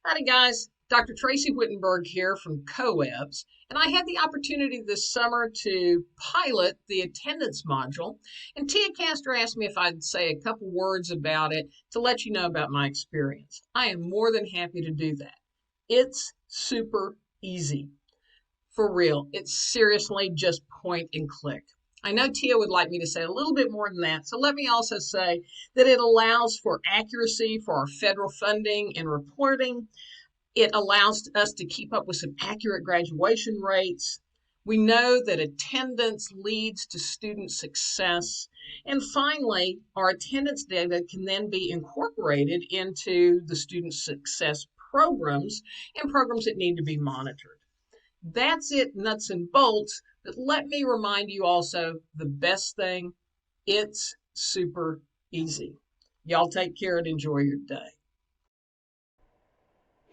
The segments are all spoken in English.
Howdy, guys. Dr. Tracy Wittenberg here from CoEBS, and I had the opportunity this summer to pilot the attendance module. And Tia Castor asked me if I'd say a couple words about it to let you know about my experience. I am more than happy to do that. It's super easy. For real, it's seriously just point and click. I know Tia would like me to say a little bit more than that, so let me also say that it allows for accuracy for our federal funding and reporting. It allows us to keep up with some accurate graduation rates. We know that attendance leads to student success. And finally, our attendance data can then be incorporated into the student success programs and programs that need to be monitored. That's it, nuts and bolts. But let me remind you also the best thing, it's super easy. Y'all take care and enjoy your day.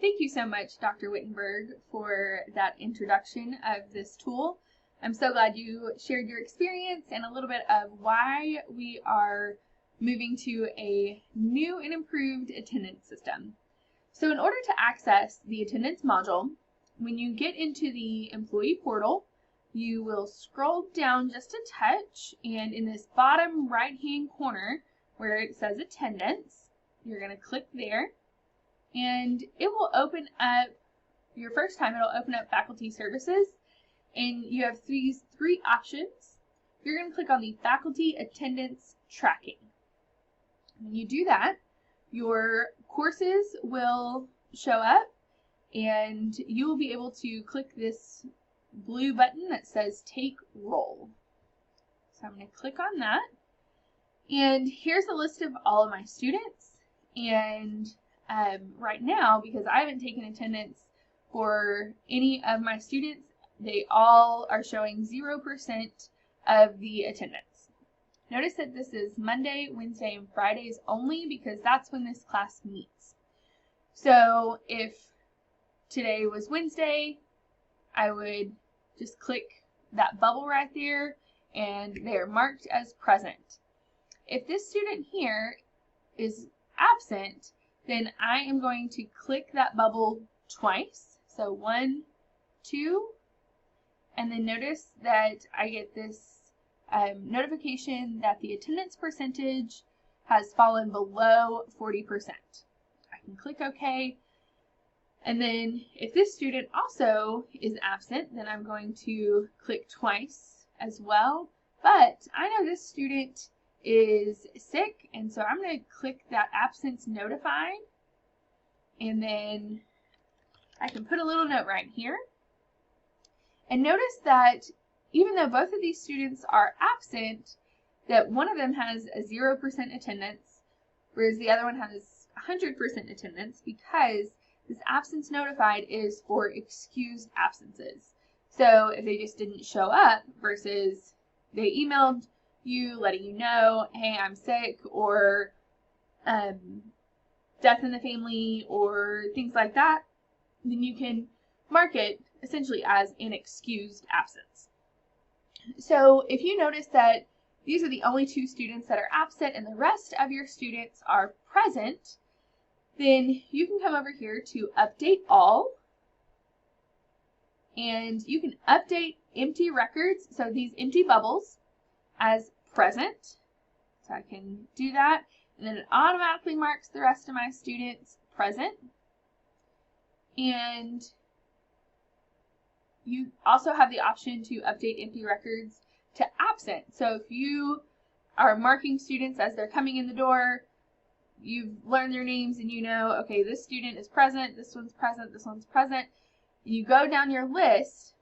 Thank you so much, Dr. Wittenberg, for that introduction of this tool. I'm so glad you shared your experience and a little bit of why we are moving to a new and improved attendance system. So in order to access the attendance module, when you get into the employee portal, you will scroll down just a touch, and in this bottom right-hand corner where it says attendance, you're going to click there. And it will open up, your first time it'll open up faculty services, and you have these three options. You're going to click on the faculty attendance tracking. When you do that, your courses will show up and you will be able to click this blue button that says take roll. So I'm going to click on that, and here's a list of all of my students. And right now, because I haven't taken attendance for any of my students, they all are showing 0% of the attendance. Notice that this is Monday, Wednesday, and Fridays only because that's when this class meets. So if today was Wednesday, I would just click that bubble right there and they're marked as present. If this student here is absent, then I am going to click that bubble twice. So 1, 2, and then notice that I get this notification that the attendance percentage has fallen below 40%. I can click OK. And then if this student also is absent, then I'm going to click twice as well. But I know this student is sick, and so I'm going to click that absence notified, and then I can put a little note right here. And notice that even though both of these students are absent, that one of them has a 0% attendance, whereas the other one has 100% attendance, because this absence notified is for excused absences. So if they just didn't show up versus they emailed you letting you know, hey, I'm sick, or death in the family, or things like that, then you can mark it essentially as an excused absence. So if you notice that these are the only 2 students that are absent and the rest of your students are present, then you can come over here to update all, and you can update empty records, so these empty bubbles, as present. So I can do that, and then it automatically marks the rest of my students present. And you also have the option to update empty records to absent. So if you are marking students as they're coming in the door, you've learned their names and you know, okay, this student is present, this one's present, this one's present. You go down your list,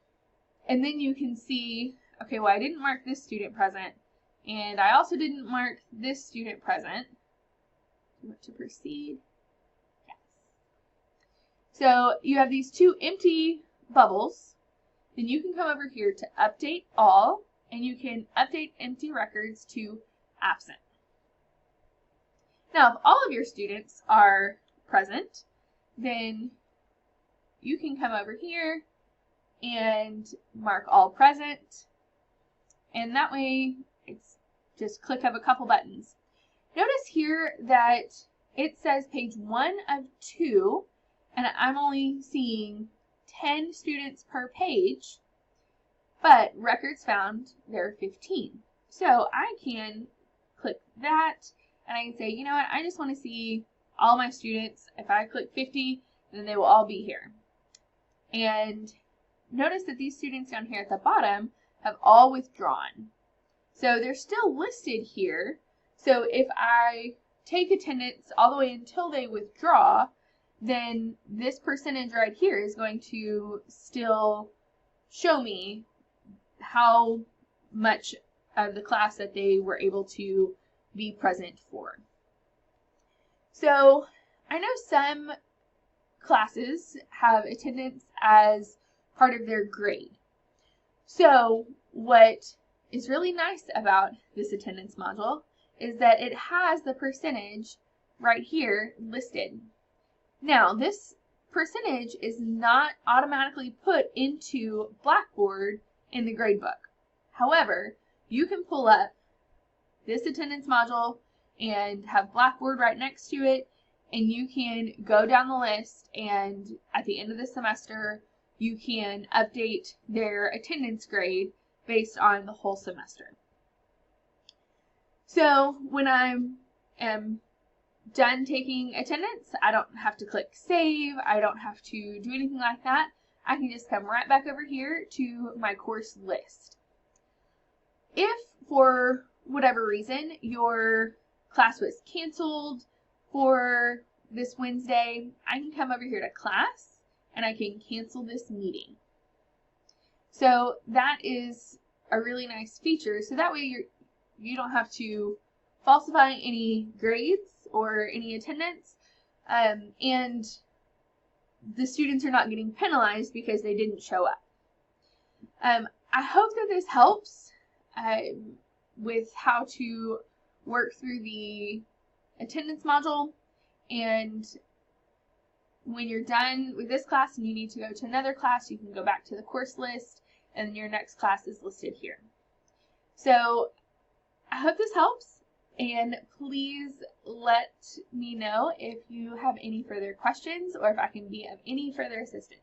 and then you can see, okay, well, I didn't mark this student present, and I also didn't mark this student present. Do you want to proceed? Yes. So you have these 2 empty bubbles. Then you can come over here to update all, and you can update empty records to absent. Now, if all of your students are present, then you can come over here and mark all present, and that way it's just click of a couple buttons. Notice here that it says page 1 of 2, and I'm only seeing 10 students per page, but records found, there are 15. So I can click that, and I can say, you know what, I just want to see all my students. If I click 50, then they will all be here. And notice that these students down here at the bottom have all withdrawn. So they're still listed here. So if I take attendance all the way until they withdraw, then this percentage right here is going to still show me how much of the class that they were able to be present for. So I know some classes have attendance as part of their grade. So what is really nice about this attendance module is that it has the percentage right here listed. Now, this percentage is not automatically put into Blackboard in the gradebook. However, you can pull up this attendance module and have Blackboard right next to it, and you can go down the list, and at the end of the semester, you can update their attendance grade based on the whole semester. So when I am done taking attendance, I don't have to click save, I don't have to do anything like that. I can just come right back over here to my course list. If for whatever reason your class was canceled for this Wednesday, I can come over here to class and I can cancel this meeting. So that is a really nice feature. So that way you don't have to falsify any grades or any attendance, and the students are not getting penalized because they didn't show up. I hope that this helps with how to work through the attendance module, and when you're done with this class and you need to go to another class, you can go back to the course list and your next class is listed here. So I hope this helps, and please let me know if you have any further questions or if I can be of any further assistance.